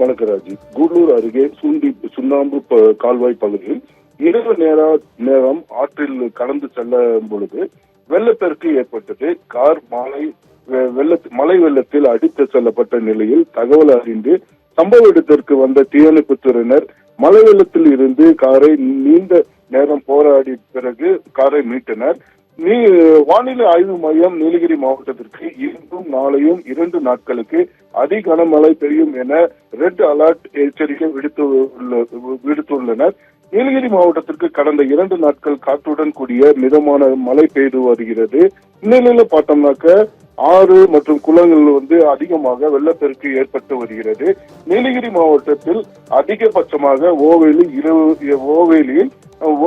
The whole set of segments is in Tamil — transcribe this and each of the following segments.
வணக்கராஜி. கூடலூர் அருகே சுண்ணாம்பு கால்வாய் பகுதியில் இரவு நேரம் ஆற்றில் கடந்து செல்லும் பொழுது வெள்ளப்பெருக்கு ஏற்பட்டது. கார் மழை வெள்ளத்தில் அடித்து செல்லப்பட்ட நிலையில் தகவல் அறிந்து சம்பவ இடத்திற்கு வந்த தீயணைப்பு துறையினர் மழை வெள்ளத்தில் இருந்து காரை நீண்ட நேரம் போராடி பிறகு காரை மீட்டனர். வானிலை ஆய்வு மையம் நீலகிரி மாவட்டத்திற்கு இன்றும் நாளையும் 2 நாட்களுக்கு அதி கனமழை பெய்யும் என ரெட் அலர்ட் எச்சரிக்கை விடுத்துள்ளனர். நீலகிரி மாவட்டத்திற்கு கடந்த 2 நாட்கள் காற்றுடன் கூடிய மிதமான மழை பெய்து வருகிறது. இந்நிலையில பார்த்தோம்னாக்க ஆறு மற்றும் குளங்கள் அதிகமாக வெள்ளப்பெருக்கு ஏற்பட்டு வருகிறது. நீலகிரி மாவட்டத்தில் அதிகபட்சமாக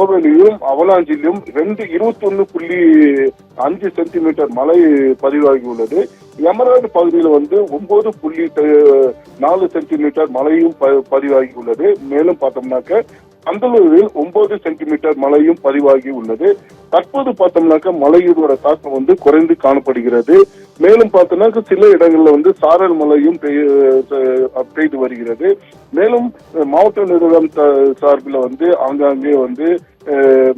ஓவேலியும் அவலாஞ்சிலும் 21.5 சென்டிமீட்டர் மழை பதிவாகியுள்ளது. எமரால்டு பகுதியில் 9.4 சென்டிமீட்டர் மழையும் பதிவாகியுள்ளது. மேலும் பார்த்தோம்னாக்க பந்தலூரில் 9 சென்டிமீட்டர் மழையும் பதிவாகி உள்ளது. தற்போது பார்த்தோம்னாக்க மழையோட தாக்கம் குறைந்து காணப்படுகிறது. மேலும் பார்த்தோம்னாக்க சில இடங்கள்ல சாரல் மழையும் பெய்து வருகிறது. மேலும் மாவட்ட நிர்வாகம் சார்பில் ஆங்காங்கே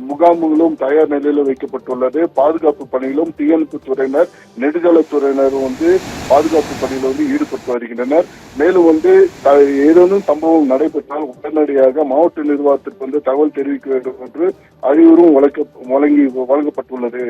முகாம்களும் தயார் நிலையில் வைக்கப்பட்டுள்ளது. பாதுகாப்பு பணியிலும் தீயணைப்பு துறையினர் நெடுஞ்சாலைத்துறையினரும் பாதுகாப்பு பணியில் ஈடுபட்டு வருகின்றனர். மேலும் ஏதேனும் சம்பவம் நடைபெற்றால் உடனடியாக மாவட்ட நிர்வாகத்திற்கு தகவல் தெரிவிக்க வேண்டும் என்று அறிவுறும் வழங்கப்பட்டுள்ளது.